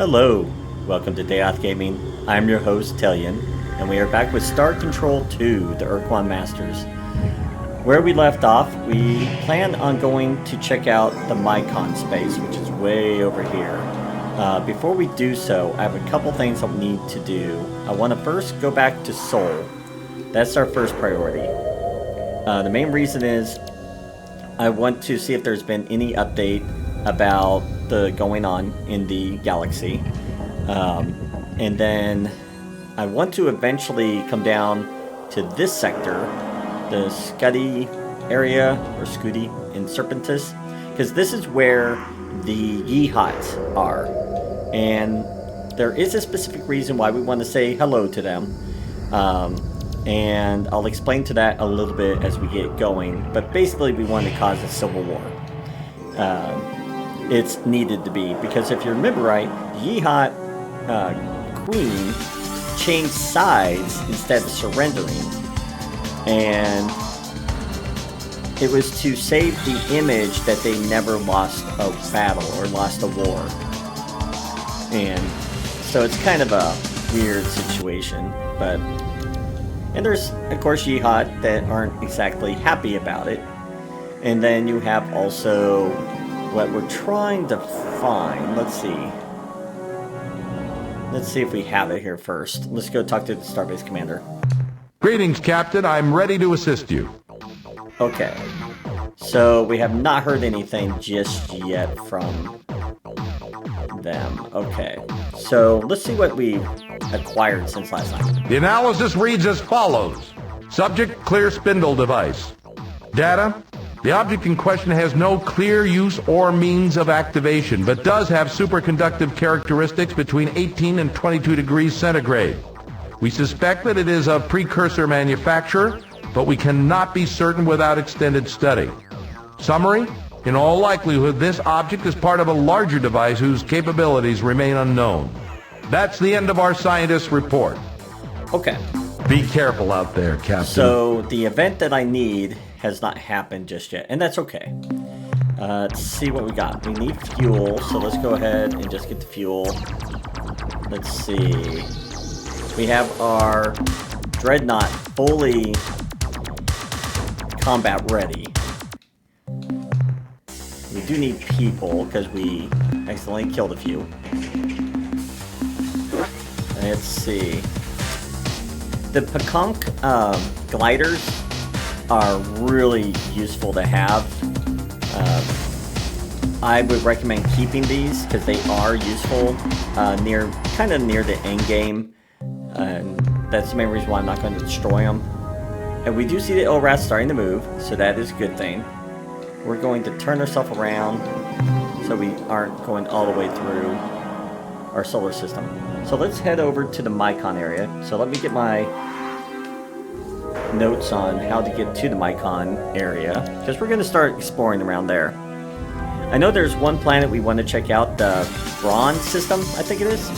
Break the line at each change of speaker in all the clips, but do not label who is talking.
Hello, welcome to Day Off Gaming. I'm your host, Tailyon, and we are back with Star Control 2, the Ur-Quan Masters. Where we left off, we plan on going to check out the Mycon Space, which is way over here. Before we do so, I have a couple things I need to do. I want to first go back to Sol. That's our first priority. The main reason is I want to see if there's been any update about the going on in the galaxy. And then I want to eventually come down to this sector, the Scuddy area, or Scudi in Serpentis, because this is where the Yeehats are. And there is a specific reason why we want to say hello to them. And I'll explain to that a little bit as we get going. But basically we want to cause a civil war. It's needed to be, because if you remember right, Yeehat Queen changed sides instead of surrendering. And it was to save the image that they never lost a battle or lost a war. And so it's kind of a weird situation, but... And there's, of course, Yeehat that aren't exactly happy about it. And then you have also what we're trying to find. Let's see. Let's see if we have it here first. Let's go talk to the Starbase Commander.
Greetings, Captain. I'm ready to assist you.
Okay. So we have not heard anything just yet from them. Okay. So let's see what we acquired since last time.
The analysis reads as follows. Subject, clear spindle device. Data, the object in question has no clear use or means of activation, but does have superconductive characteristics between 18 and 22 degrees centigrade. We suspect that it is of precursor manufacture, but we cannot be certain without extended study. Summary, in all likelihood, this object is part of a larger device whose capabilities remain unknown. That's the end of our scientist's report.
Okay.
Be careful out there, Captain.
So the event that I need has not happened just yet, and that's okay. Let's see what we got. We need fuel, so let's go ahead and just get the fuel. Let's see. We have our Dreadnought fully combat ready. We do need people, because we accidentally killed a few. Let's see. The Pekonk gliders are really useful to have. I would recommend keeping these because they are useful kind of near the end game. That's the main reason why I'm not going to destroy them. And we do see the Ilrath starting to move, so that is a good thing. We're going to turn ourselves around so we aren't going all the way through our solar system. So let's head over to the Mycon area. So let me get my notes on how to get to the Mycon area, because we're going to start exploring around there. I know there's one planet we want to check out, the Bronze system, I think it is.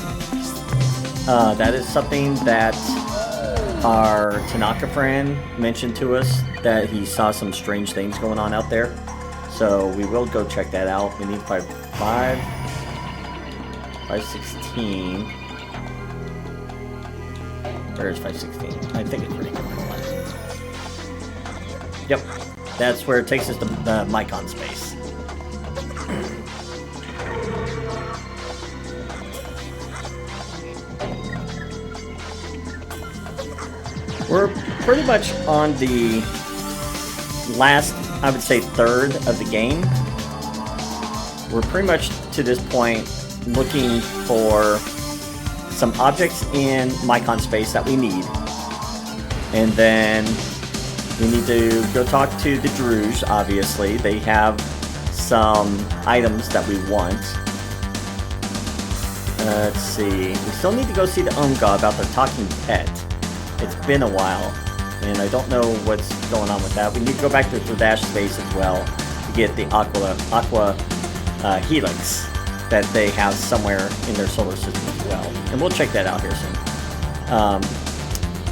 That is something that our Tanaka friend mentioned to us, that he saw some strange things going on out there. So we will go check that out. We need 516. Where is 516? I think it's pretty good. Yep, that's where it takes us to the Mycon Space. We're pretty much on the last, I would say, third of the game. We're pretty much to this point looking for some objects in Mycon Space that we need. And then we need to go talk to the Druge, obviously. They have some items that we want. Let's see. We still need to go see the Omga about their talking pet. It's been a while, and I don't know what's going on with that. We need to go back to Thredash Space as well to get the Aqua Helix that they have somewhere in their solar system as well. And we'll check that out here soon.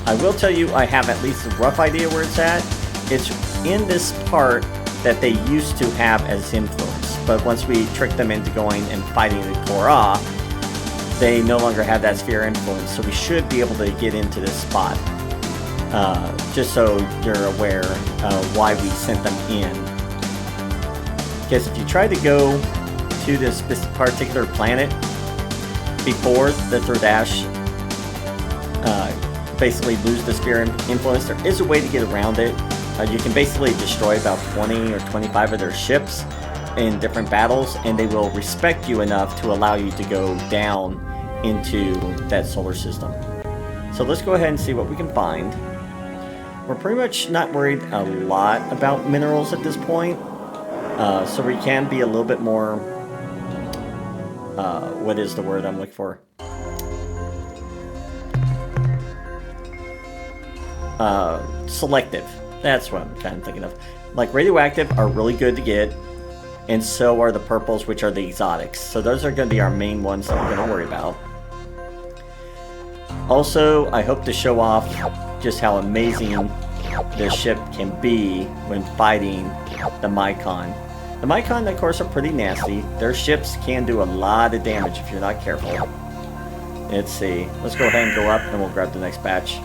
I will tell you, I have at least a rough idea where it's at. It's in this part that they used to have as influence, but once we tricked them into going and fighting the Korra, they no longer have that sphere influence, so we should be able to get into this spot. Just so you're aware why we sent them in. Because if you try to go to this particular planet before the third dash, basically lose the sphere influence, there is a way to get around it. You can basically destroy about 20 or 25 of their ships in different battles, and they will respect you enough to allow you to go down into that solar system. So let's go ahead and see what we can find. We're pretty much not worried a lot about minerals at this point, so we can be a little bit more, what is the word I'm looking for? Selective. That's what I'm kind of thinking of. Like, radioactive are really good to get, and so are the purples, which are the exotics. So those are going to be our main ones that we're going to worry about. Also, I hope to show off just how amazing this ship can be when fighting the Mycon. The Mycon, of course, are pretty nasty. Their ships can do a lot of damage if you're not careful. Let's see. Let's go ahead and go up, and we'll grab the next batch.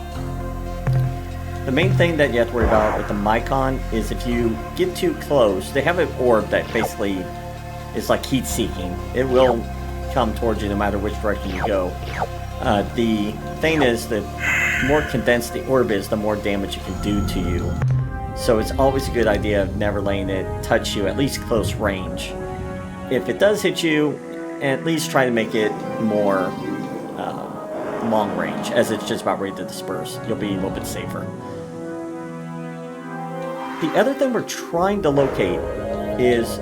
The main thing that you have to worry about with the Mycon is if you get too close, they have an orb that basically is like heat-seeking. It will come towards you no matter which direction you go. The thing is, the more condensed the orb is, the more damage it can do to you. So it's always a good idea of never letting it touch you, at least close range. If it does hit you, at least try to make it more long range, as it's just about ready to disperse. You'll be a little bit safer. The other thing we're trying to locate is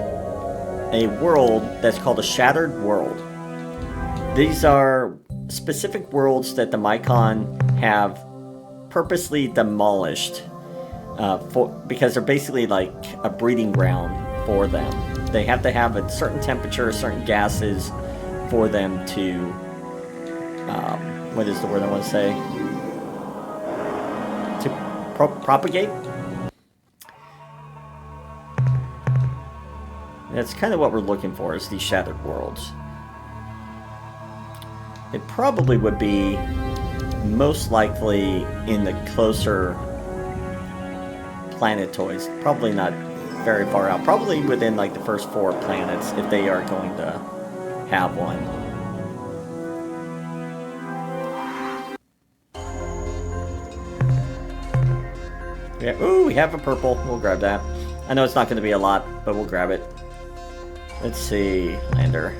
a world that's called a Shattered World. These are specific worlds that the Mycon have purposely demolished because they're basically like a breeding ground for them. They have to have a certain temperature, certain gases for them to, what is the word I want to say? To propagate? That's kind of what we're looking for, is these shattered worlds. It probably would be most likely in the closer planetoids. Probably not very far out. Probably within like the first 4 planets, if they are going to have one. Yeah, ooh, we have a purple. We'll grab that. I know it's not going to be a lot, but we'll grab it. Let's see, lander.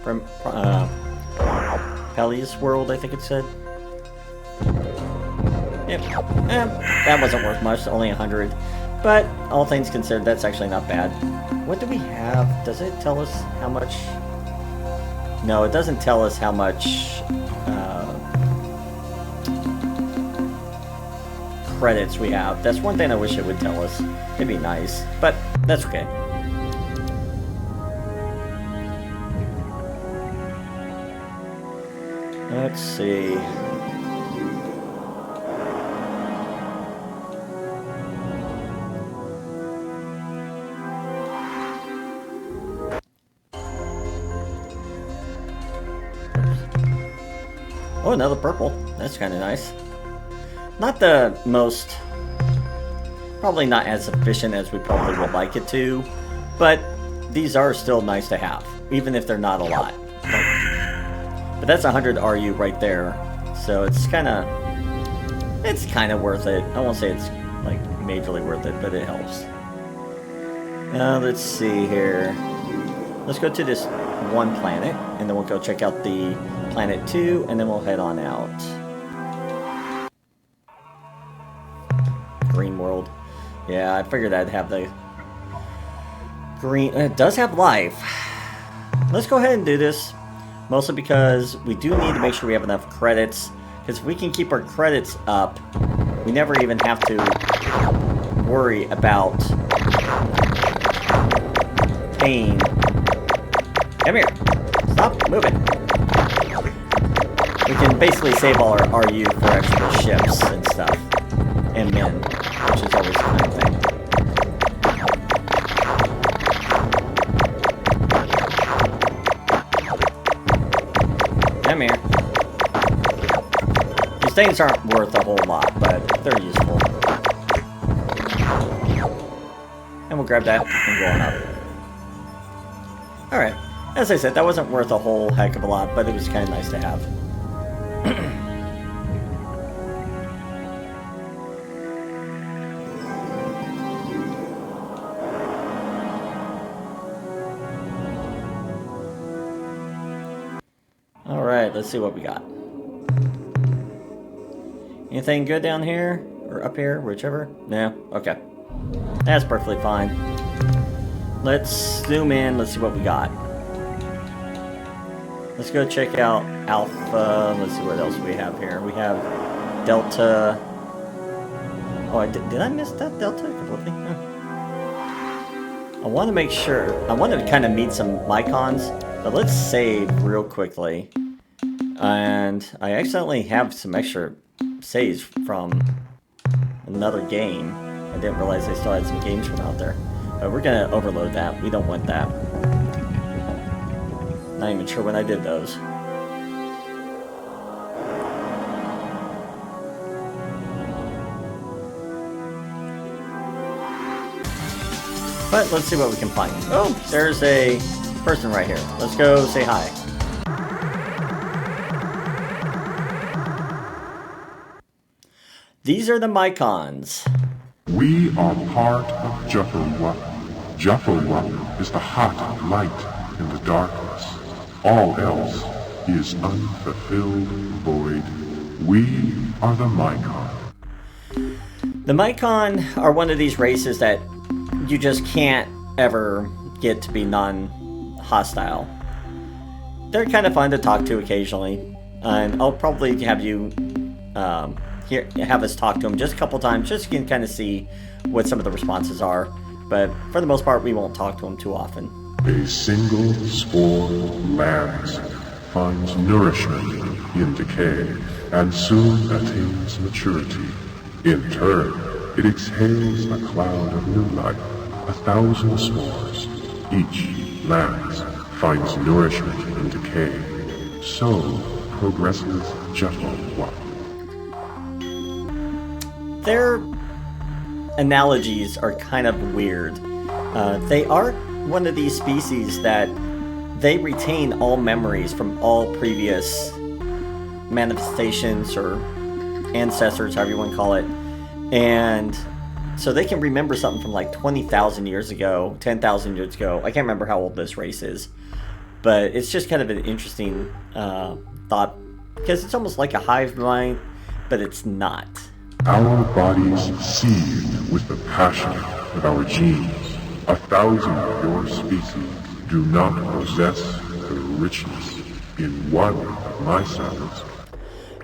From Pele's world, I think it said. Yep. That wasn't worth much, only 100. But all things considered, that's actually not bad. What do we have? Does it tell us how much? No, it doesn't tell us how much credits we have. That's one thing I wish it would tell us. It'd be nice, but that's okay. Let's see. Oh, another purple. That's kind of nice. Not the most... Probably not as efficient as we probably would like it to, but these are still nice to have, even if they're not a lot. But that's 100 RU right there, so it's kind of worth it. I won't say it's like majorly worth it, but it helps. Now let's see here. Let's go to this one planet, and then we'll go check out the planet 2, and then we'll head on out. Green world. Yeah, I figured I'd have the green. It does have life. Let's go ahead and do this. Mostly because we do need to make sure we have enough credits. Because if we can keep our credits up, we never even have to worry about paying. Come here. Stop moving. We can basically save all our RU for extra ships and stuff. And men, which is always a good thing. things aren't worth a whole lot, but they're useful. And we'll grab that and go on up. Alright. As I said, that wasn't worth a whole heck of a lot, but it was kind of nice to have. Alright, let's see what we got. Anything good down here? Or up here? Whichever? No? Okay. That's perfectly fine. Let's zoom in. Let's see what we got. Let's go check out Alpha. Let's see what else we have here. We have Delta. Oh, did I miss that Delta completely? Huh. I want to make sure. I want to kind of meet some Mycons, but let's save real quickly. And I accidentally have some extra saves from another game. I didn't realize I still had some games from out there. But we're going to overload that. We don't want that. Not even sure when I did those. But let's see what we can find. Oh, there's a person right here. Let's go say hi. These are the Mycons.
We are part of Juffo-Wup. Juffo-Wup is the hot light in the darkness. All else is unfulfilled void. We are the Mycon.
The Mycon are one of these races that you just can't ever get to be non-hostile. They're kind of fun to talk to occasionally, and I'll probably have you have us talk to them just a couple times, just so you can kind of see what some of the responses are. But for the most part, we won't talk to them too often.
A single spore lands, finds nourishment in decay, and soon attains maturity. In turn, it exhales a cloud of new life, 1,000 spores. Each lands, finds nourishment in decay. So progresses Juffo-Wup.
Their analogies are kind of weird. They are one of these species that they retain all memories from all previous manifestations or ancestors, however you want to call it. And so they can remember something from like 20,000 years ago, 10,000 years ago. I can't remember how old this race is. But it's just kind of an interesting thought, because it's almost like a hive mind, but it's not.
Our bodies seethe with the passion of our genes. 1,000 of your species do not possess the richness in one of my cells.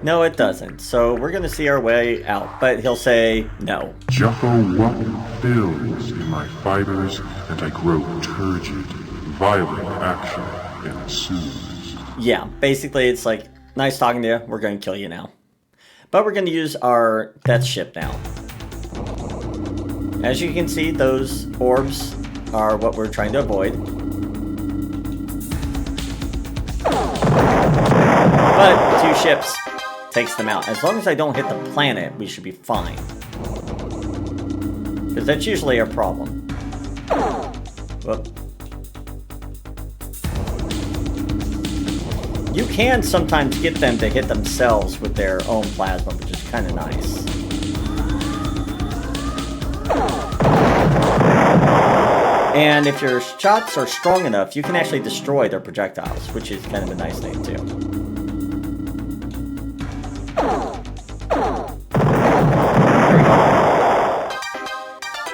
No, it doesn't. So we're going to see our way out, but he'll say no.
Juffo-Wup fills in my fibers, and I grow turgid. Violent action ensues.
Yeah, basically it's like, nice talking to you, we're going to kill you now. But we're going to use our death ship now. As you can see, those orbs are what we're trying to avoid. But 2 ships takes them out. As long as I don't hit the planet, we should be fine. Because that's usually a problem. Whoop. You can sometimes get them to hit themselves with their own plasma, which is kind of nice. And if your shots are strong enough, you can actually destroy their projectiles, which is kind of a nice thing too. There we go.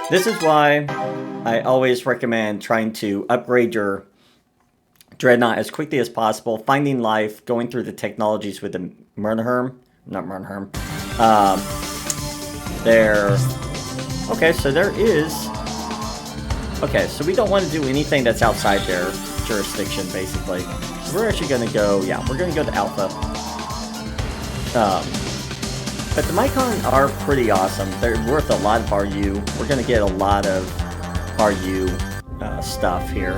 This is why I always recommend trying to upgrade your Dreadnought as quickly as possible, finding life, going through the technologies with the there. Okay, so there is. Okay, so we don't want to do anything that's outside their jurisdiction, basically. So we're actually going to go. Yeah, we're going to go to Alpha. But the Mycon are pretty awesome. They're worth a lot of RU. We're going to get a lot of RU stuff here.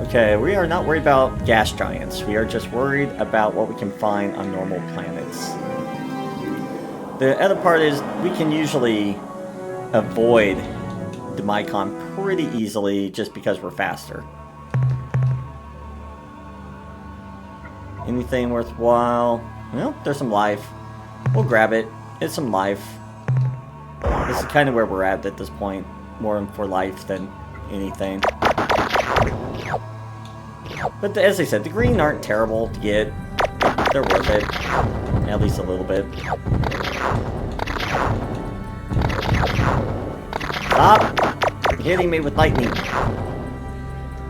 Okay, we are not worried about gas giants. We are just worried about what we can find on normal planets. The other part is we can usually avoid the Mycon pretty easily just because we're faster. Anything worthwhile? Well, there's some life. We'll grab it. It's some life. This is kind of where we're at this point. More for life than anything. But as I said, the green aren't terrible to get. They're worth it. At least a little bit. Stop hitting me with lightning.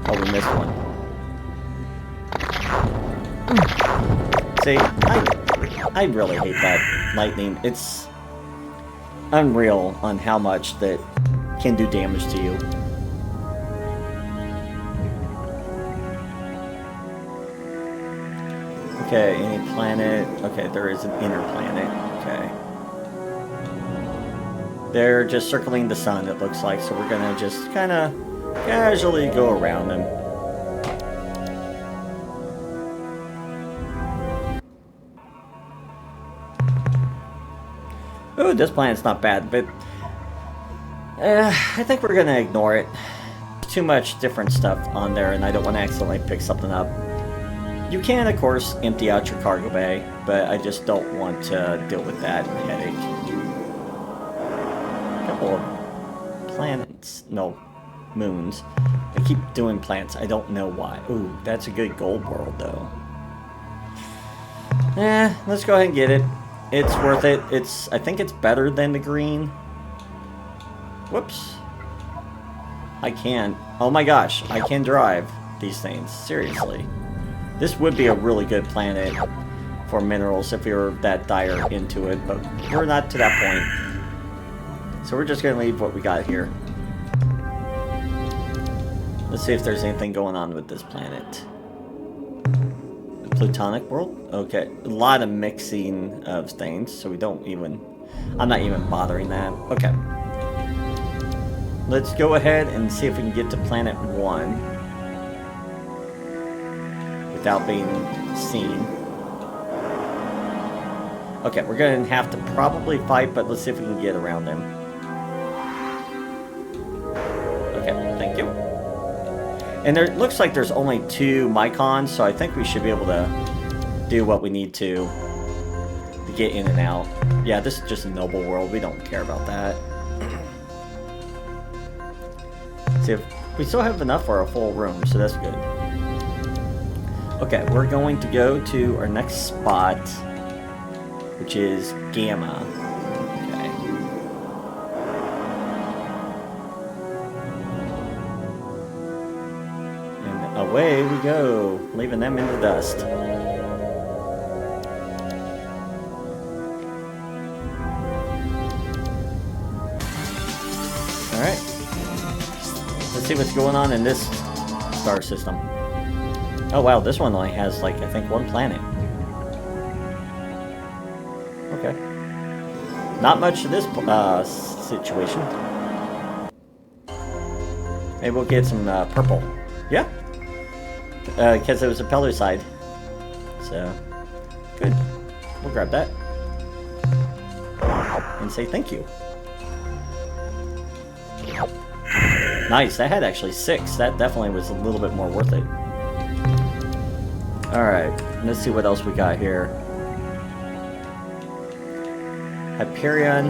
Oh, we missed one. See, I really hate that lightning. It's unreal on how much that can do damage to you. Okay, any planet. Okay, there is an inner planet. Okay. They're just circling the sun, it looks like, so we're gonna just kind of casually go around them. Ooh, this planet's not bad, but I think we're gonna ignore it. There's too much different stuff on there, and I don't want to accidentally pick something up. You can, of course, empty out your cargo bay, but I just don't want to deal with that headache. A couple of planets, no, moons. I keep doing planets, I don't know why. Ooh, that's a good gold world, though. Let's go ahead and get it. It's worth it. I think it's better than the green. Whoops. I can. Oh my gosh, I can drive these things. Seriously. This would be a really good planet for minerals if we were that dire into it, but we're not to that point. So we're just going to leave what we got here. Let's see if there's anything going on with this planet. The Plutonic world? Okay. A lot of mixing of things, so we don't even... I'm not even bothering that. Okay. Let's go ahead and see if we can get to planet 1. Without being seen. Okay, we're going to have to probably fight, but let's see if we can get around them. Okay, thank you. And there looks like there's only 2 Mycons, so I think we should be able to do what we need to get in and out. Yeah, this is just a noble world. We don't care about that. See, if we still have enough for a full room, so that's good. Okay, we're going to go to our next spot, which is Gamma. Okay. And away we go, leaving them in the dust. Alright. Let's see what's going on in this star system. Oh wow, this one only has, like, I think 1 planet. Okay. Not much to this situation. Maybe we'll get some purple. Yeah. Because it was a Pellucide. So, good. We'll grab that. And say thank you. Nice, that had actually 6. That definitely was a little bit more worth it. Alright, let's see what else we got here. Hyperion.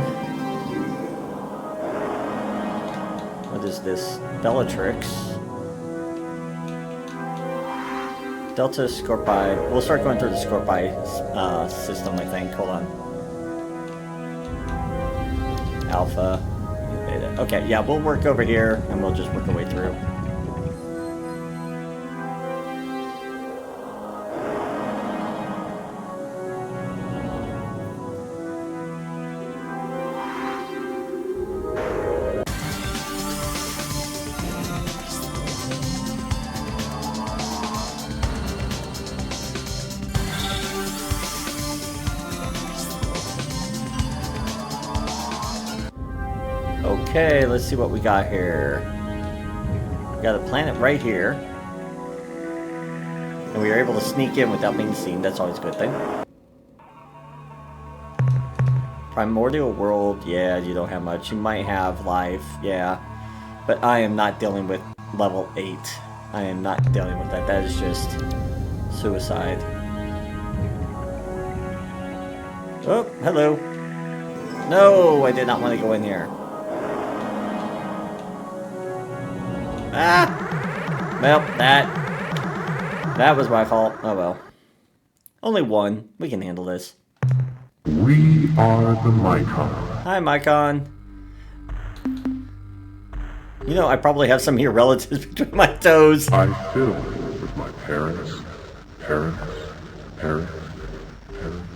What is this? Bellatrix. Delta, Scorpii. We'll start going through the Scorpii system, I think. Hold on. Alpha. Beta. Okay, yeah, we'll work over here, and we'll just work our way through. Okay, let's see what we got here. We got a planet right here. And we were able to sneak in without being seen. That's always a good thing. Primordial world, yeah, you don't have much. You might have life, yeah. But I am not dealing with level 8. I am not dealing with that. That is just suicide. Oh, hello. No, I did not want to go in here. Ah! Well, that was my fault. Oh well. Only one. We can handle this.
We are the Mycon.
Hi, Mycon. You know, I probably have some of your relatives between my toes.
I'm filled with my parents, parents, parents, parents,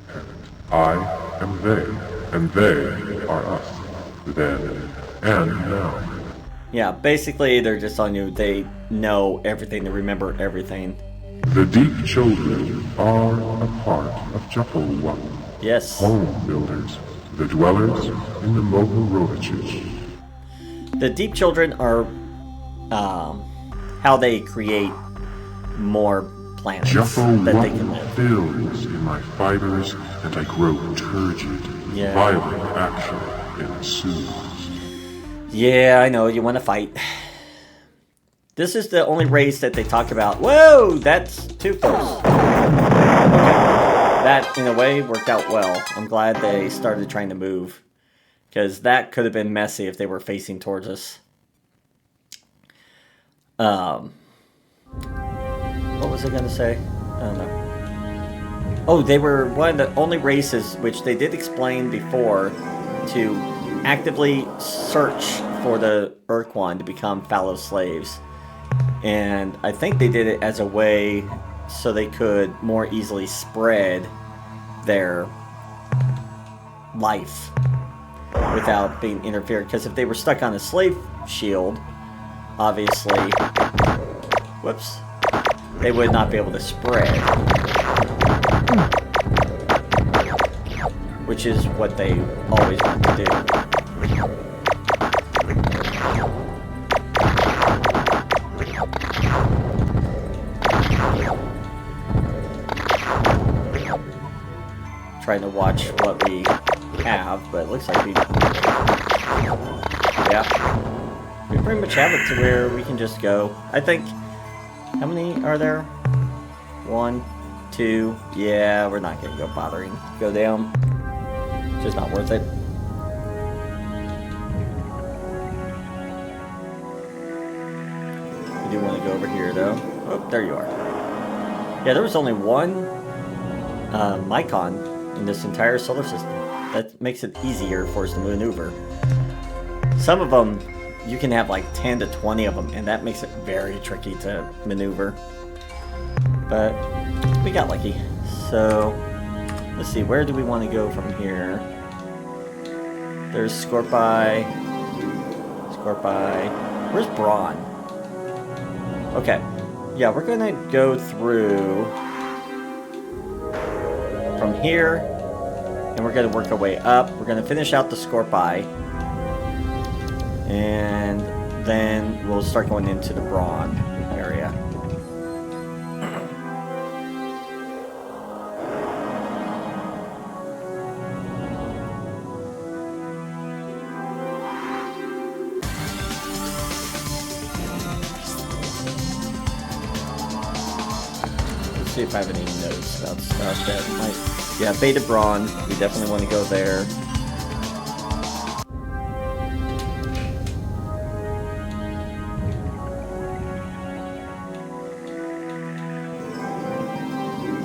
parents. I am they, and they are us. Then and now.
Yeah, basically they're just on you. They know everything. They remember everything.
The Deep-Children are a part of Juffo-Wup.
Yes.
Home builders, the dwellers in the Mohoroviches.
The Deep-Children are how they create more planets that they can
Juffo-Wup
live.
fills in my fibers, and I grow turgid.
Yeah.
Violent action ensues.
Yeah, I know, you want to fight. This is the only race that they talk about. Whoa, that's too close. Okay. That, in a way, worked out well. I'm glad they started trying to move. Because that could have been messy if they were facing towards us. What was I going to say? I don't know. Oh, they were one of the only races, which they did explain before, to actively search for the Ur-Quan to become fallow slaves. And I think they did it as a way so they could more easily spread their life without being interfered. Because if they were stuck on a slave shield, obviously, whoops, they would not be able to spread. Which is what they always want to do. Trying to watch what we have, but it looks like we... Yeah. We pretty much have it to where we can just go. I think... How many are there? 1, 2... Yeah, we're not going to go bothering. Go down. Just not worth it. We do want to go over here, though. Oh, there you are. Yeah, there was only one Mycon in this entire solar system. That makes it easier for us to maneuver. Some of them, you can have like 10 to 20 of them, and that makes it very tricky to maneuver. But we got lucky. So, let's see, where do we want to go from here? There's Scorpi. Scorpi. Where's Brawn? Okay. Yeah, we're going to go through from here, and we're going to work our way up. We're going to finish out the Scorpi, and then we'll start going into the Brawn area. See if I have any notes about stuff that might... Yeah, Beta Brawn. We definitely want to go there.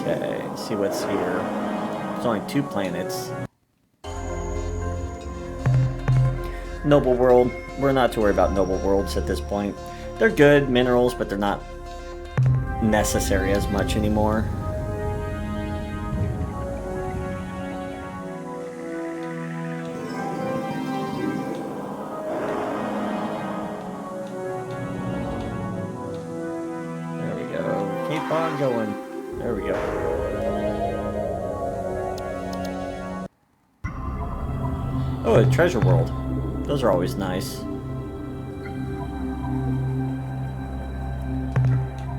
Okay, let's see what's here. There's only 2 planets. Noble World. We're not to worry about Noble Worlds at this point. They're good minerals, but they're not necessary as much anymore. There we go. Keep on going. There we go. Oh, a treasure world. Those are always nice.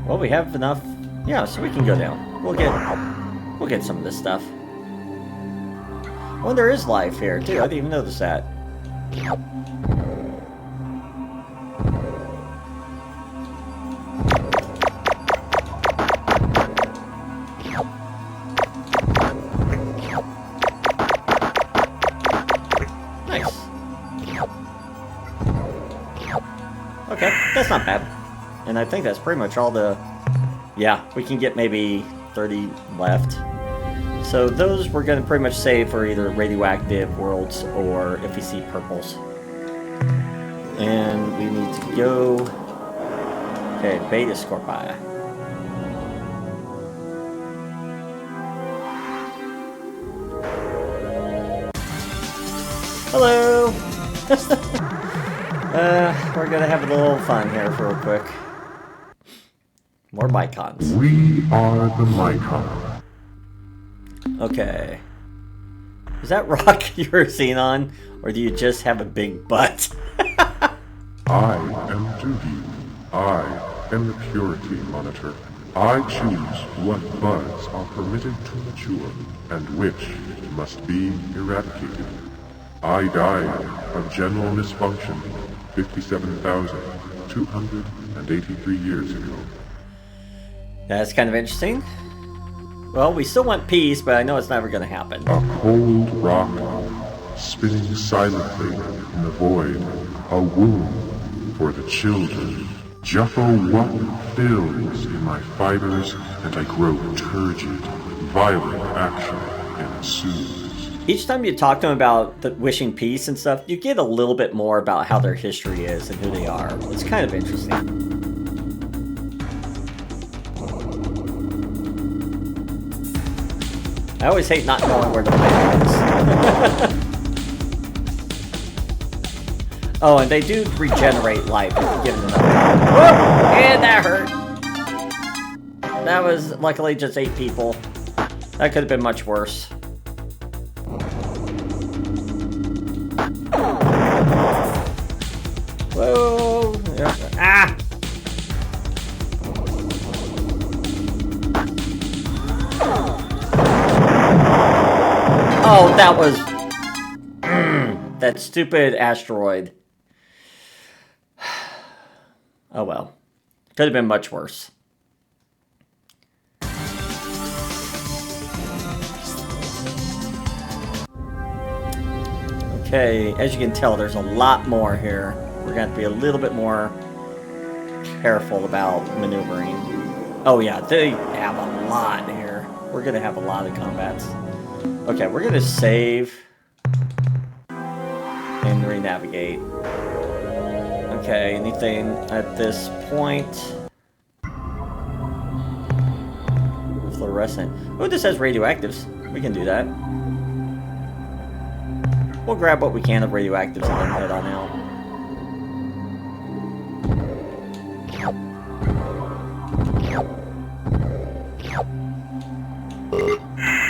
Well, we have enough. Yeah, so we can go down. We'll get some of this stuff. Oh, there is life here, too. I didn't even notice that. Nice. Okay, that's not bad. And I think that's pretty much all the... Yeah, we can get maybe 30 left. So those we're going to pretty much save for either radioactive worlds or if we see purples. And we need to go... Okay, Beta Scorpi. Hello! We're going to have a little fun here for real quick. More Mycons.
We are the Mycon.
Okay. Is that rock you're seen on, or do you just have a big butt?
I am duty. I am the purity monitor. I choose what buds are permitted to mature, and which must be eradicated. I died of general misfunction 57,283 years ago.
That's kind of interesting. Well, we still want peace, but I know it's never going to happen.
A cold rock, spinning silently in the void, a womb for the children. Juffo-Wup fills in my fibers, and I grow turgid. Violent action ensues.
Each time you talk to them about the wishing peace and stuff, you get a little bit more about how their history is and who they are. It's kind of interesting. I always hate not knowing where the planet is. Oh, and they do regenerate life if you give them enough time. Whoop! And that hurt! That was luckily just 8 people. That could have been much worse. Whoa! Ah! Oh, that was... that stupid asteroid. Oh well. Could have been much worse. Okay, as you can tell, there's a lot more here. We're going to have to be a little bit more careful about maneuvering. Oh yeah, they have a lot here. We're going to have a lot of combats. Okay, we're going to save and re-navigate. Okay, anything at this point? Fluorescent. Oh, this has radioactives. We can do that. We'll grab what we can of radioactives and then head on out.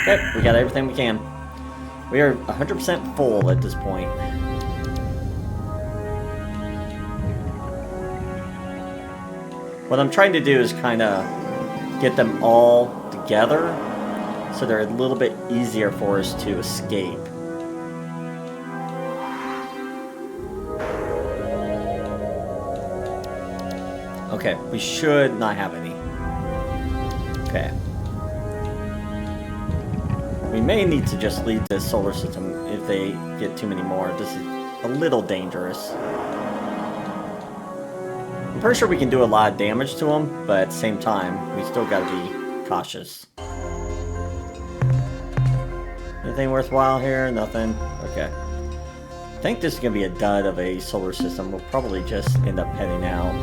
Okay, we got everything we can. We are 100% full at this point. What I'm trying to do is kind of get them all together so they're a little bit easier for us to escape. Okay, we should not have any. Okay. We may need to just leave this solar system if they get too many more. This is a little dangerous. I'm pretty sure we can do a lot of damage to them, but at the same time, we still gotta be cautious. Anything worthwhile here? Nothing? Okay. I think this is gonna be a dud of a solar system. We'll probably just end up heading out.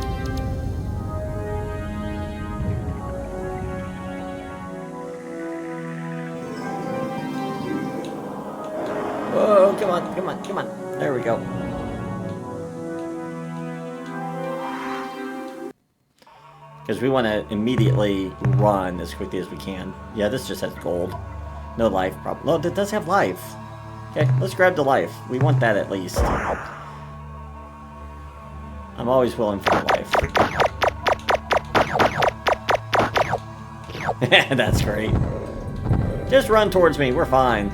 Whoa, come on, come on, come on. There we go. Because we want to immediately run as quickly as we can. Yeah, this just has gold. No life problem. No, it does have life. Okay, let's grab the life. We want that at least. I'm always willing for the life. That's great. Just run towards me, we're fine.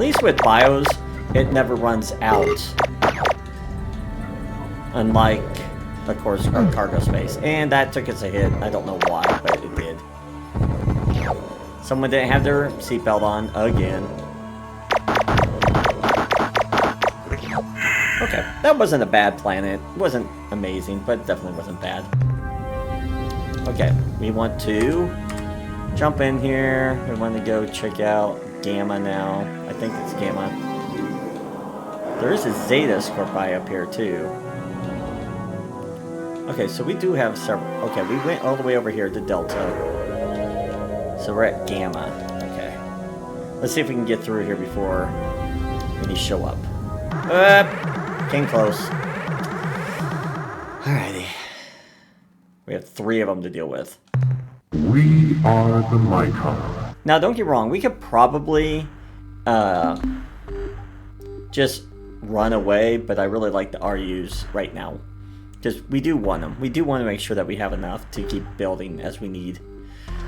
least with bios, it never runs out. Unlike, of course, our cargo space. And that took us a hit. I don't know why, but it did. Someone didn't have their seatbelt on again. Okay, that wasn't a bad planet. It wasn't amazing, but it definitely wasn't bad. Okay, we want to jump in here. We want to go check out Gamma now. I think it's Gamma. There is a Zeta Scorpii up here too. Okay, so we do have several. Okay, we went all the way over here to Delta. So we're at Gamma. Okay. Let's see if we can get through here before any show up. Came close. Alrighty. We have 3 of them to deal with.
We are the Mycon.
Now, don't get wrong. We could probably just run away, but I really like the RUs right now. Because we do want them. We do want to make sure that we have enough to keep building as we need.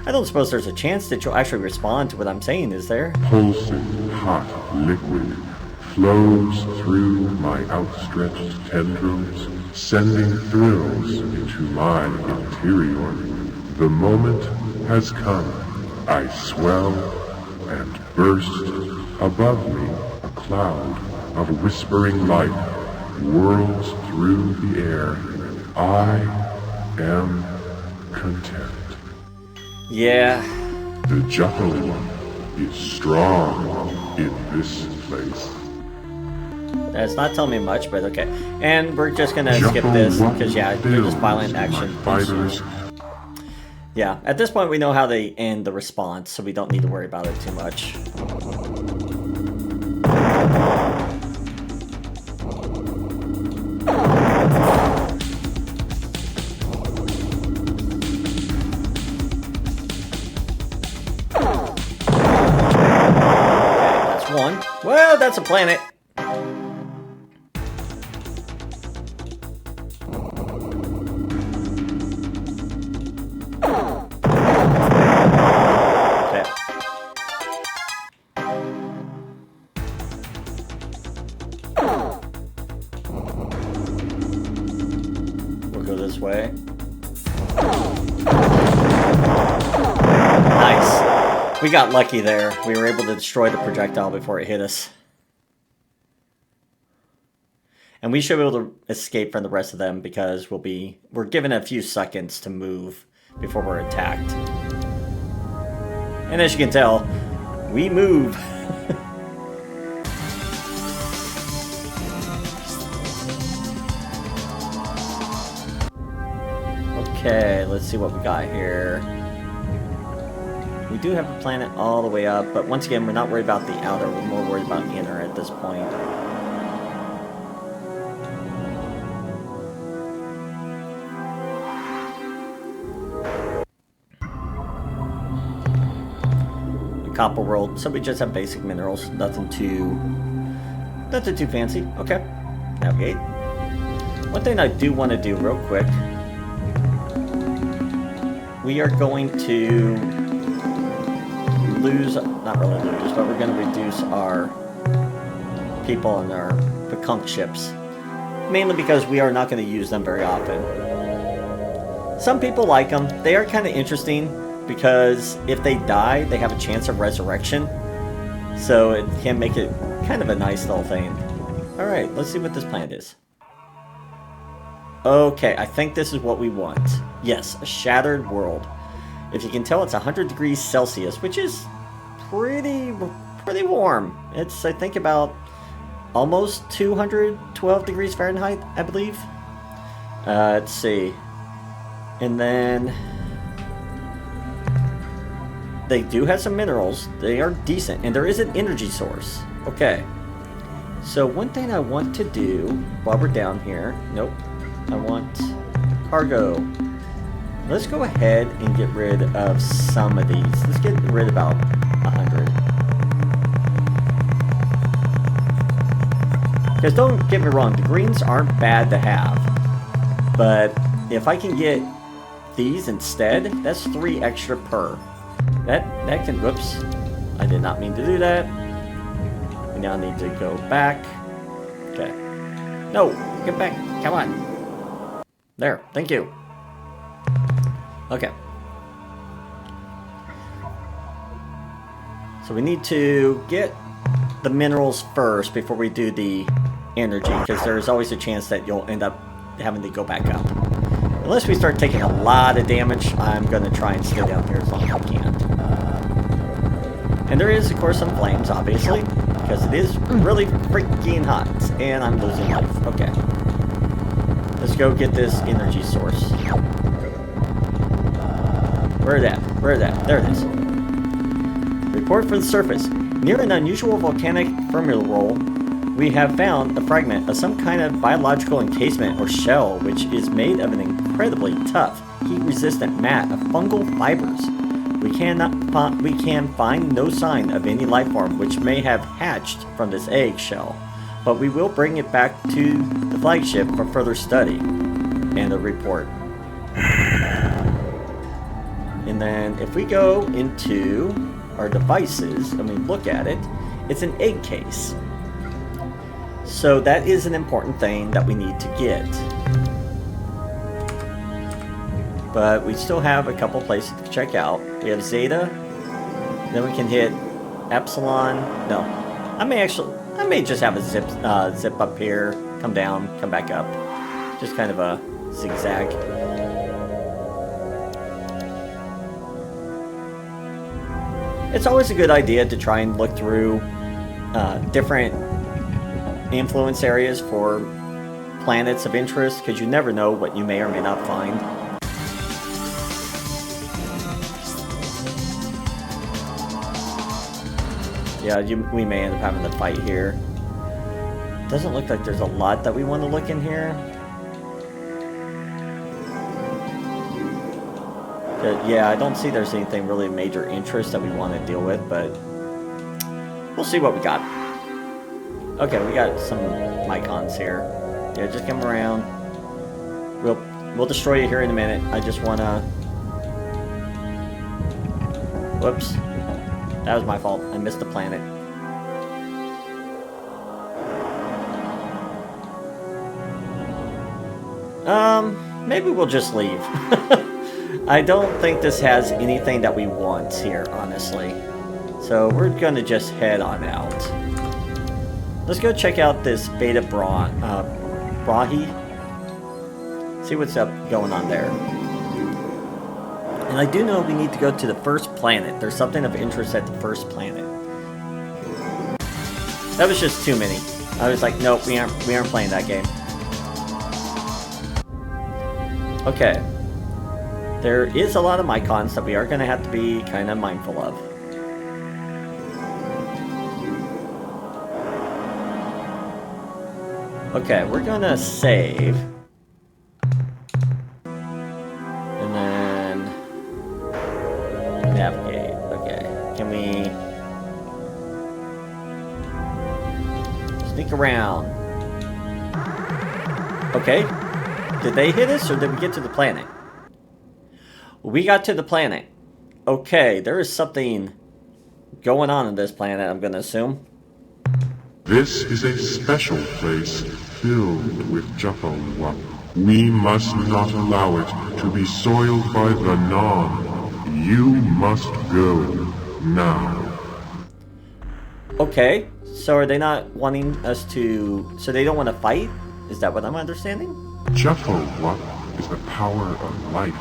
I don't suppose there's a chance that you'll actually respond to what I'm saying, is there?
Pulsing hot liquid flows through my outstretched tendrils, sending thrills into my interior. The moment has come. I swell and burst. Above me, a cloud of whispering light whirls through the air. I am content.
Yeah.
The Juffo-Wup is strong in this place.
That's not telling me much, but okay. And we're just gonna skip this, because yeah, they're just violent action.
Fighters.
Yeah, at this point we know how they end the response, so we don't need to worry about it too much. Okay, that's one. Well, that's a planet. Way. Nice. We got lucky there. We were able to destroy the projectile before it hit us. And we should be able to escape from the rest of them because we're given a few seconds to move before we're attacked. And as you can tell, we move. Okay, let's see what we got here. We do have a planet all the way up, but once again, we're not worried about the outer, we're more worried about inner at this point. The copper world, so we just have basic minerals, nothing too fancy. Okay, navigate. One thing I do want to do real quick, we are going to lose, not really lose, but we're going to reduce our people and our Mycon ships. Mainly because we are not going to use them very often. Some people like them. They are kind of interesting because if they die, they have a chance of resurrection. So it can make it kind of a nice little thing. Alright, let's see what this planet is. Okay, I think this is what we want. Yes, a shattered world. If you can tell, it's 100 degrees Celsius, which is pretty warm. It's, I think, about almost 212 degrees Fahrenheit, I believe. Let's see. And then they do have some minerals. They are decent, and there is an energy source. Okay. So one thing I want to do while we're down here, nope. I want cargo. Let's go ahead and get rid of some of these. Let's get rid of about 100. Because don't get me wrong, the greens aren't bad to have. But if I can get these instead, that's 3 extra per. That can, whoops. I did not mean to do that. We now need to go back. Okay. No! Get back! Come on! There. Thank you. Okay. So we need to get the minerals first before we do the energy, because there's always a chance that you'll end up having to go back up. Unless we start taking a lot of damage, I'm going to try and stay down here as long as I can. And there is, of course, some flames, obviously, because it is really freaking hot, and I'm losing life. Okay. Let's go get this energy source. Where is that? Where is that? There it is. Report from the surface. Near an unusual volcanic fumarole, we have found a fragment of some kind of biological encasement or shell, which is made of an incredibly tough, heat-resistant mat of fungal fibers. We can find no sign of any life form which may have hatched from this egg shell, but we will bring it back to the flagship for further study. And a report. And then if we go into our devices and we look at it, it's an egg case. So that is an important thing that we need to get. But we still have a couple places to check out. We have Zeta, then we can hit Epsilon. No, I may just have a zip up here, come down, come back up. Just kind of a zigzag. It's always a good idea to try and look through different influence areas for planets of interest, because you never know what you may or may not find. Yeah, we may end up having to fight here. Doesn't look like there's a lot that we want to look in here. Yeah, I don't see there's anything really major interest that we want to deal with, but we'll see what we got. Okay, we got some Mycons here. Yeah, just come around. We'll destroy you here in a minute. I just wanna... Whoops. That was my fault. I missed the planet. Maybe we'll just leave. I don't think this has anything that we want here, honestly. So we're gonna just head on out. Let's go check out this Beta Brahi. See what's up going on there. And I do know we need to go to the first planet. There's something of interest at the first planet. That was just too many. I was like, nope, we aren't playing that game. Okay. There is a lot of Mycons that we are going to have to be kind of mindful of. Okay, we're going to save. And then navigate. Okay. Can we sneak around? Okay. Did they hit us or did we get to the planet? We got to the planet. Okay, there is something going on this planet, I'm going to assume.
This is a special place filled with Juffo-Wup. We must not allow it to be soiled by the Non. You must go now.
Okay, so are they not wanting us to... So they don't want to fight? Is that what I'm understanding?
Juffo-Wup is the power of life.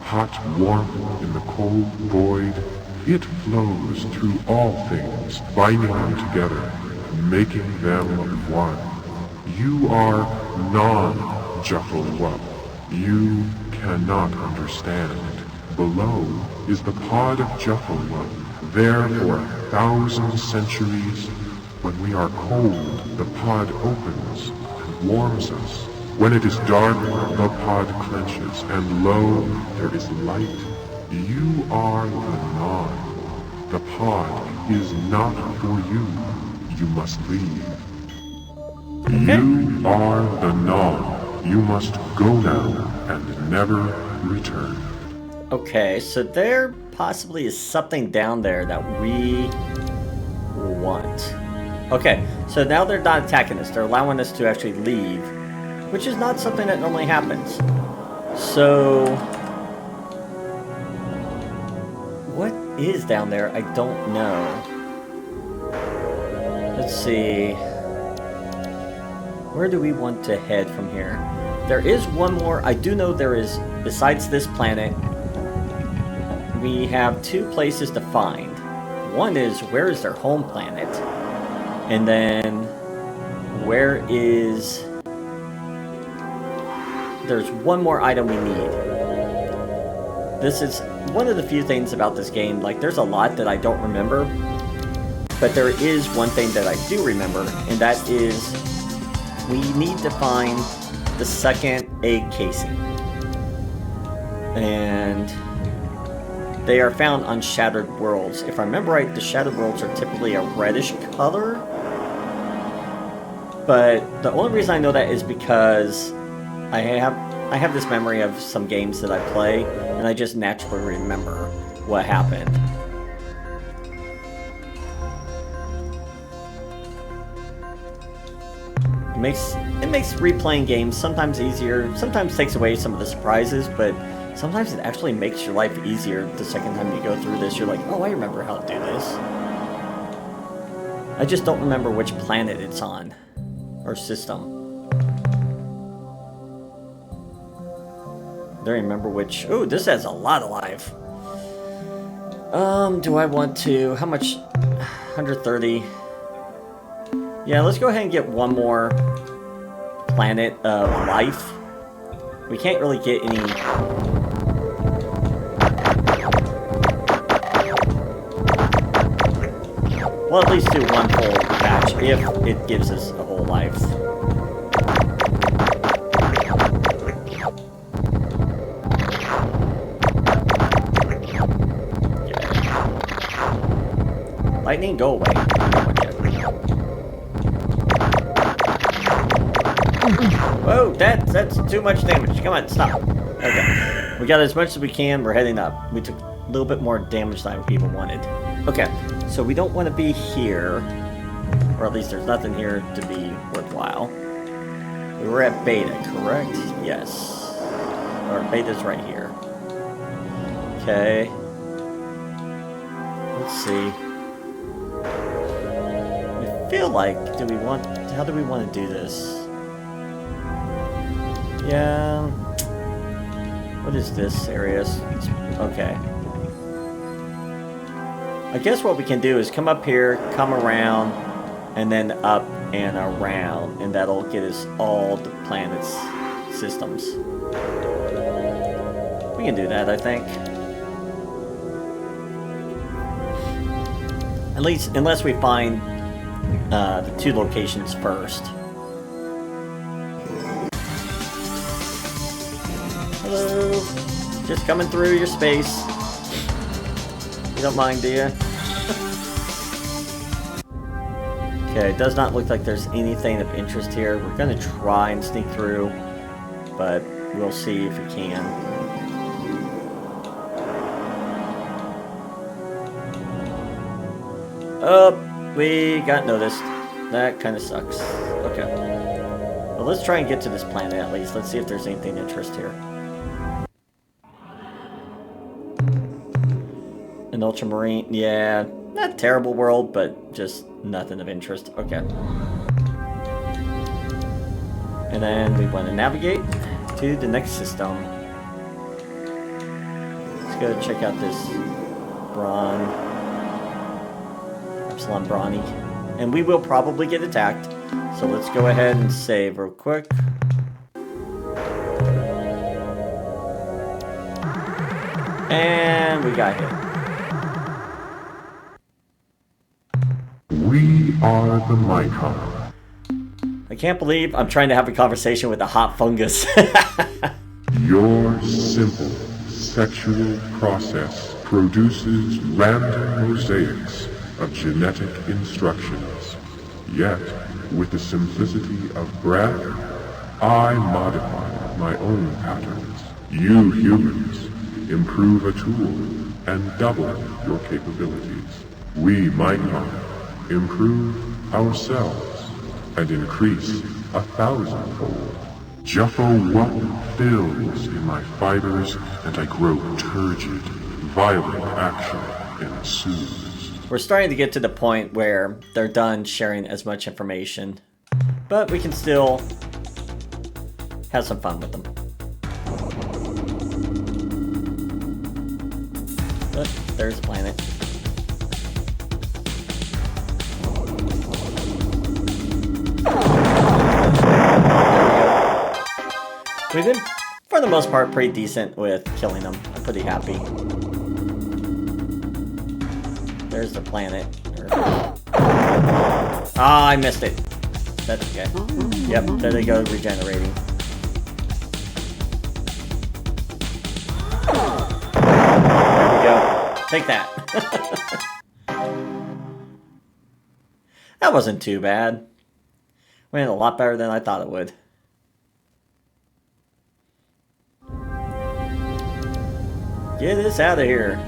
Hot warmth in the cold void. It flows through all things, binding them together, making them one. You are non-Juffo-Wup. You cannot understand. Below is the pod of Juffo-Wup. There for 1,000 centuries, when we are cold, the pod opens and warms us. When it is dark, the pod clenches, and lo, there is light. You are the Non. The pod is not for you. You must leave.
Okay.
You are the Non. You must go now and never return.
Okay, so there possibly is something down there that we want. Okay, so now they're not attacking us. They're allowing us to actually leave, which is not something that normally happens. So, what is down there? I don't know. Let's see. Where do we want to head from here? There is one more. I do know there is, besides this planet, we have two places to find. One is, where is their home planet? And then, where is... There's one more item we need. This is one of the few things about this game. Like, there's a lot that I don't remember. But there is one thing that I do remember, and that is we need to find the second egg casing. And they are found on shattered worlds. If I remember right, the shattered worlds are typically a reddish color. But the only reason I know that is because I have this memory of some games that I play, and I just naturally remember what happened. It makes replaying games sometimes easier, sometimes takes away some of the surprises, but sometimes it actually makes your life easier the second time you go through this. You're like, oh, I remember how to do this. I just don't remember which planet it's on, or system. I don't remember which... Ooh, this has a lot of life. Do I want to... How much? 130. Yeah, let's go ahead and get one more planet of life. We can't really get any... We'll at least do one full patch if it gives us a whole life. Okay. Lightning, go away. Whoa, that's too much damage. Come on, stop. Okay. We got as much as we can. We're heading up. We took a little bit more damage than we even wanted. Okay, so we don't want to be here. Or at least there's nothing here to be worthwhile. We were at Beta, correct? Yes. Or Beta's right here. Okay. Let's see. I feel like, how do we want to do this? Yeah. What is this area? Okay. I guess what we can do is come up here, come around, and then up and around, and that'll get us all the planet's systems. We can do that, I think. At least, unless we find the two locations first. Hello. Just coming through your space. You don't mind, do you? Okay, it does not look like there's anything of interest here. We're gonna try and sneak through, but we'll see if we can. Oh, we got noticed. That kind of sucks. Okay. Well, let's try and get to this planet at least. Let's see if there's anything of interest here. An ultramarine, yeah, not a terrible world, but just nothing of interest. Okay. And then we want to navigate to the next system. Let's go check out this Epsilon Brawny. And we will probably get attacked, so let's go ahead and save real quick. And we got hit.
We are the Mycon.
I can't believe I'm trying to have a conversation with a hot fungus.
Your simple sexual process produces random mosaics of genetic instructions. Yet, with the simplicity of breath, I modify my own patterns. You humans improve a tool and double your capabilities. We Mycon improve ourselves and increase 1,000-fold. Juffo-Wup fills in my fibers and I grow turgid. Violent action ensues.
We're starting to get to the point where they're done sharing as much information, but we can still have some fun with them. Oh, there's a planet. We've been, for the most part, pretty decent with killing them. I'm pretty happy. There's the planet. Ah, I missed it. That's okay. Yep, there they go, regenerating. There we go. Take that. That wasn't too bad. Went a lot better than I thought it would. Get this out of here.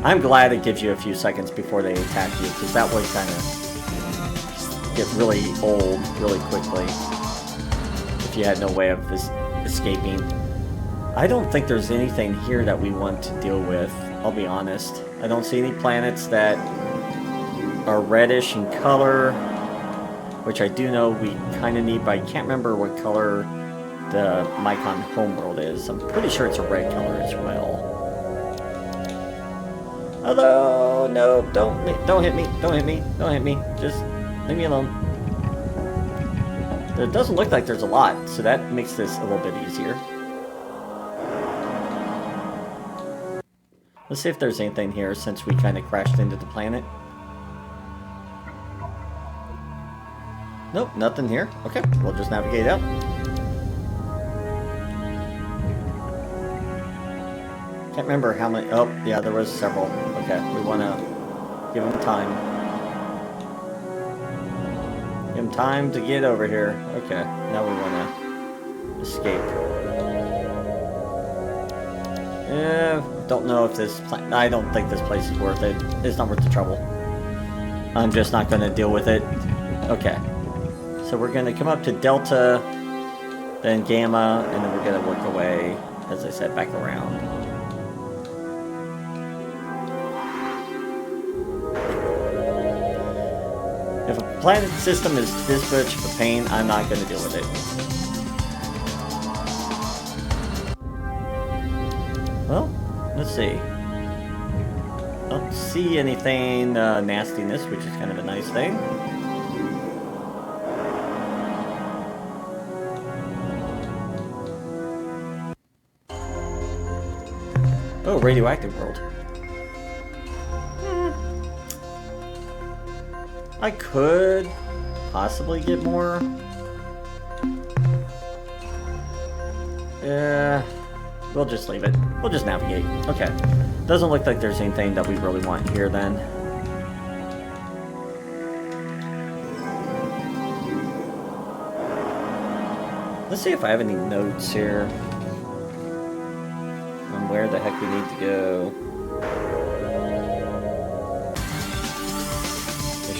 I'm glad it gives you a few seconds before they attack you, because that would kind of get really old really quickly if you had no way of escaping. I don't think there's anything here that we want to deal with, I'll be honest. I don't see any planets that are reddish in color, which I do know we kind of need, but I can't remember what color the Mycon homeworld is. I'm pretty sure it's a red color as well. Although, no, don't hit me, don't hit me, don't hit me. Just leave me alone. It doesn't look like there's a lot, so that makes this a little bit easier. Let's see if there's anything here since we kind of crashed into the planet. Nope, nothing here. Okay, we'll just navigate out. Can't remember how many. Oh, yeah, there was several. Okay, we want to give him time. Give him time to get over here. Okay, now we want to escape. Don't know if this. I don't think this place is worth it. It's not worth the trouble. I'm just not going to deal with it. Okay, so we're going to come up to Delta, then Gamma, and then we're going to work our way, as I said, back around. If a planet system is this much of a pain, I'm not going to deal with it. Well, let's see. Don't see anything nastiness, which is kind of a nice thing. Oh, radioactive world. I could possibly get more. Yeah, we'll just leave it. We'll just navigate. Okay. Doesn't look like there's anything that we really want here then. Let's see if I have any notes here on where the heck we need to go.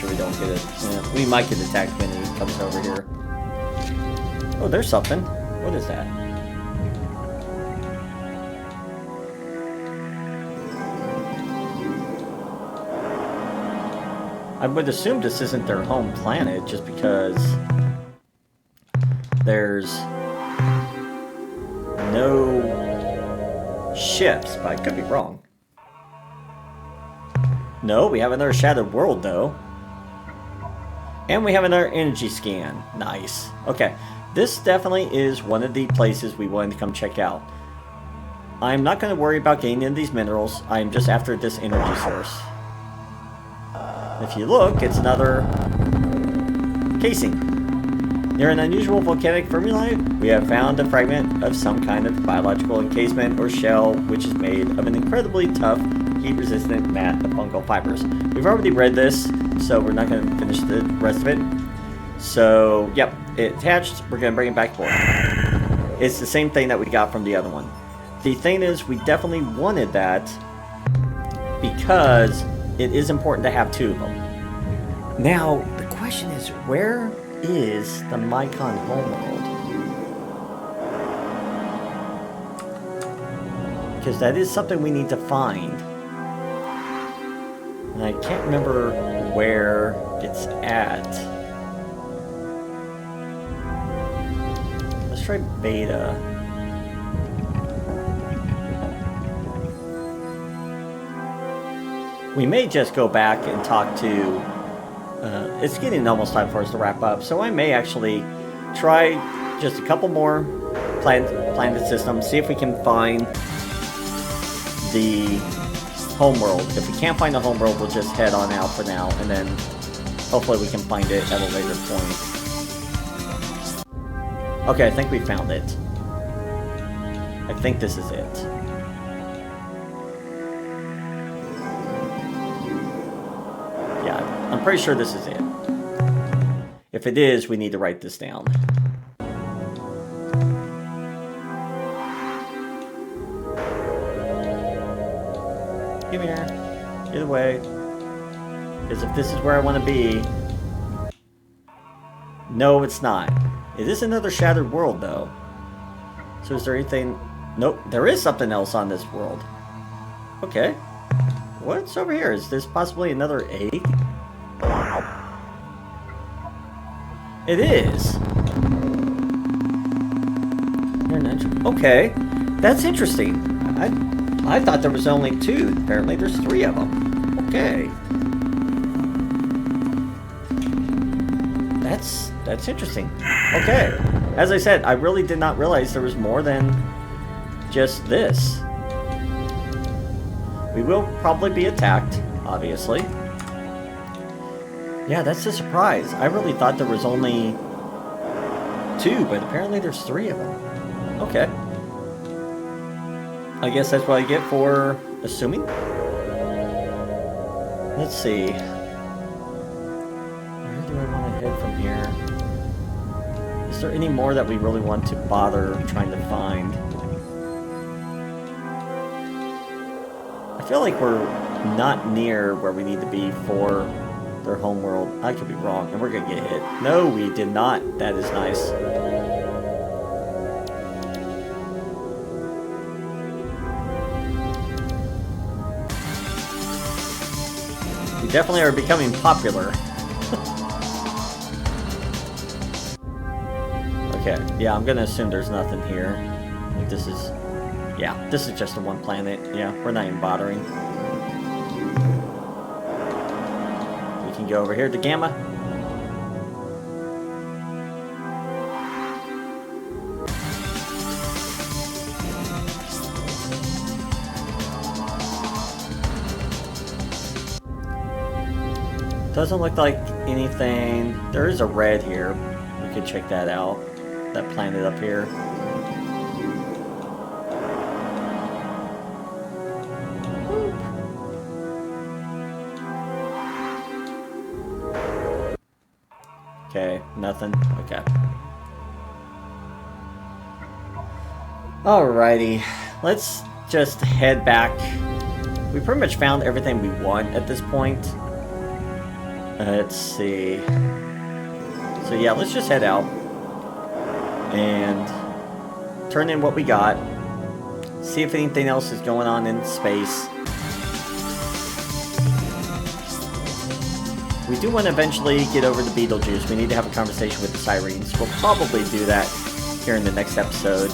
We don't get it. Yeah, we might get attacked when he comes over here. Oh, there's something. What is that? I would assume this isn't their home planet just because there's no ships, but I could be wrong. No, we have another shattered world though. And we have another energy scan. Nice. Okay. This definitely is one of the places we wanted to come check out. I'm not going to worry about getting into these minerals. I'm just after this energy source. If you look, it's another casing. Near an unusual volcanic fermilite, we have found a fragment of some kind of biological encasement or shell, which is made of an incredibly tough, heat-resistant mat of fungal fibers. We've already read this, so we're not going to finish the rest of it. So, yep, it attached. We're going to bring it back forward. It's the same thing that we got from the other one. The thing is, we definitely wanted that because it is important to have two of them. Now, the question is, where is the Mycon homeworld? Because that is something we need to find. And I can't remember where it's at. Let's try beta. We may just go back and talk to... it's getting almost time for us to wrap up, so I may actually try just a couple more planet systems, see if we can find the homeworld. If we can't find the homeworld, we'll just head on out for now, and then hopefully we can find it at a later point. Okay, I think we found it. I think this is it. I'm pretty sure this is it. If it is, we need to write this down. Come here. Get away. Because if this is where I want to be... No, it's not. It is another shattered world, though. So is there anything... Nope, there is something else on this world. Okay. What's over here? Is this possibly another egg? It is. Okay, that's interesting. I thought there was only two. Apparently, there's three of them. Okay. That's interesting. Okay. As I said, I really did not realize there was more than just this. We will probably be attacked, obviously. Yeah, that's a surprise. I really thought there was only two, but apparently there's three of them. Okay. I guess that's what I get for assuming. Let's see. Where do I want to head from here? Is there any more that we really want to bother trying to find? I feel like we're not near where we need to be for their homeworld. I could be wrong, and we're gonna get hit. No, we did not. That is nice. We definitely are becoming popular. Okay, yeah, I'm gonna assume there's nothing here. I think this is... Yeah, this is just a one planet. Yeah, we're not even bothering. We can go over here to Gamma. Doesn't look like anything. There is a red here. We could check that out. That planet up here. Okay, nothing. Okay. Alrighty. Let's just head back. We pretty much found everything we want at this point. Let's see. So yeah, let's just head out. And turn in what we got. See if anything else is going on in space. We do want to eventually get over to Beetlejuice. We need to have a conversation with the Sirens. We'll probably do that here in the next episode.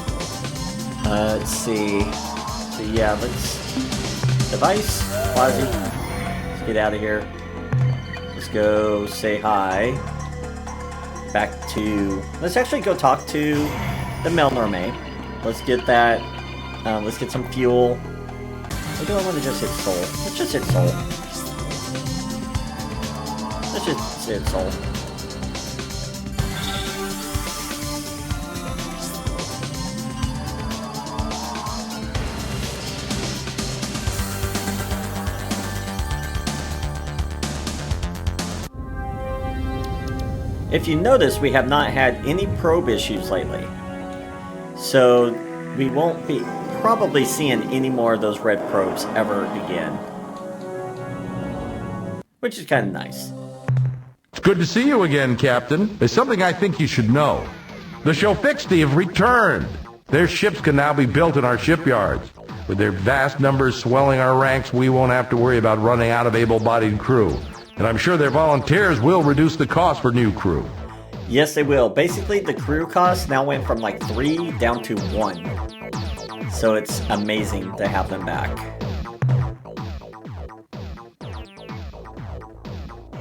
Let's see. So yeah, let's... Device, Quasi. Let's get out of here. Let's go say hi. Back to... Let's actually go talk to the Melnorme. Let's get that... let's get some fuel. Or do I want to just hit Soul? Let's just hit Soul. Let's just hit Soul. If you notice, we have not had any probe issues lately. So we won't be probably seeing any more of those red probes ever again. Which is kind of nice.
Good to see you again, Captain. There's something I think you should know. The Ep16 have returned. Their ships can now be built in our shipyards. With their vast numbers swelling our ranks, we won't have to worry about running out of able-bodied crew. And I'm sure their volunteers will reduce the cost for new crew.
Yes, they will. Basically, the crew cost now went from like 3 down to 1. So it's amazing to have them back.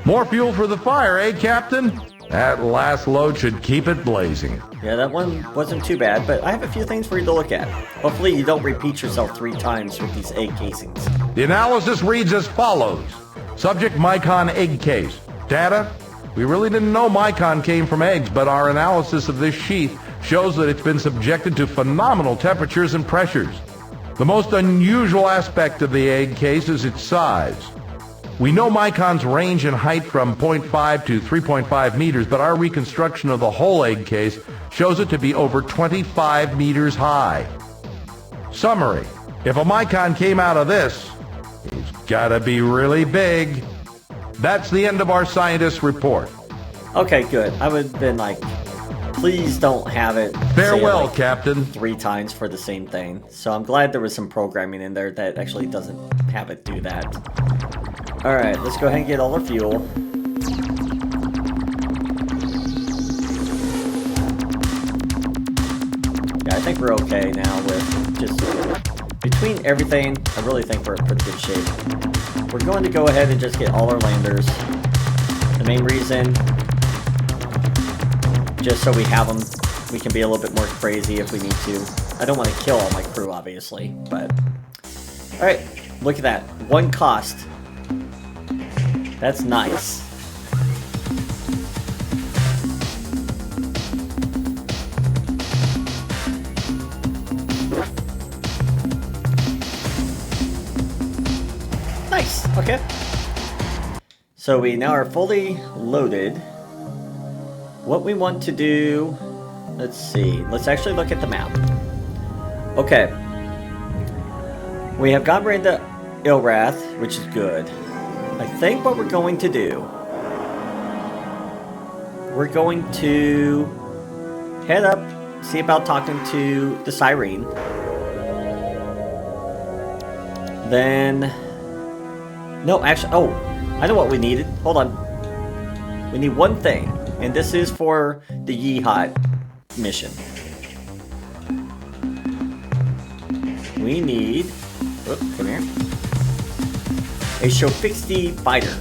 More fuel for the fire, eh, Captain? That last load should keep it blazing.
Yeah, that one wasn't too bad, but I have a few things for you to look at. Hopefully you don't repeat yourself 3 times with these egg casings.
The analysis reads as follows. Subject Mycon egg case. Data? We really didn't know Mycon came from eggs, but our analysis of this sheath shows that it's been subjected to phenomenal temperatures and pressures. The most unusual aspect of the egg case is its size. We know Mycon's range in height from 0.5 to 3.5 meters, but our reconstruction of the whole egg case shows it to be over 25 meters high. Summary. If a Mycon came out of this, it's gotta be really big. That's the end of our scientist's report.
Okay, good. I would have been like, please don't have it.
Farewell,
like
Captain.
3 times for the same thing. So I'm glad there was some programming in there that actually doesn't have it do that. Alright, let's go ahead and get all our fuel. Yeah, I think we're okay now with just... Between everything, I really think we're in pretty good shape. We're going to go ahead and just get all our landers. The main reason, just so we have them, we can be a little bit more crazy if we need to. I don't want to kill all my crew, obviously, but... Alright, look at that. 1 cost. That's nice. Nice, okay. So we now are fully loaded. What we want to do, let's see, let's actually look at the map. Okay. We have gotten rid of Ilrath, which is good. I think what we're going to do, we're going to head up, see about talking to the Siren. Then, no, actually, oh, I know what we needed. Hold on. We need one thing, and this is for the Yeehaw mission. We need, come here. A Ep16 fighter.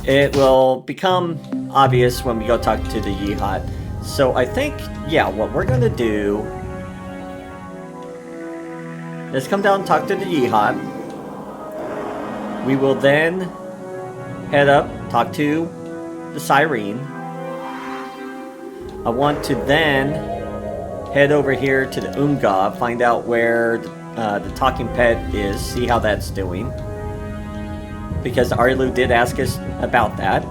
It will become obvious when we go talk to the Yeehaw. So I think, yeah, what we're gonna do, let's come down and talk to the Yeehaw. We will then head up, talk to the Siren. I want to then head over here to the Umga, find out where the talking pet is, see how that's doing. Because Arilu did ask us about that.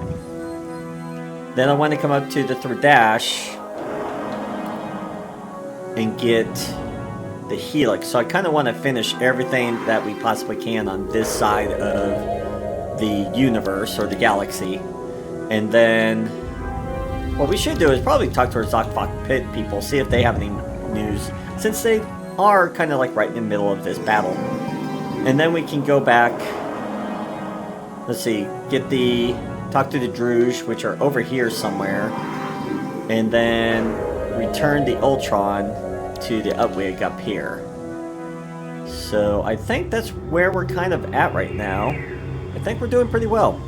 Then I want to come up to the Thradash and get the Helix. So I kind of want to finish everything that we possibly can on this side of the universe or the galaxy. And then what we should do is probably talk to our Zokfok Pit people, see if they have any news, since they are kind of like right in the middle of this battle. And then we can go back, let's see, talk to the Druge, which are over here somewhere, and then return the Ultron to the Upwig up here. So I think that's where we're kind of at right now. I think we're doing pretty well.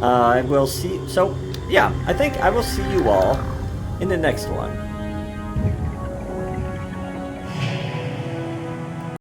I will see, so yeah, I think I will see you all in the next one.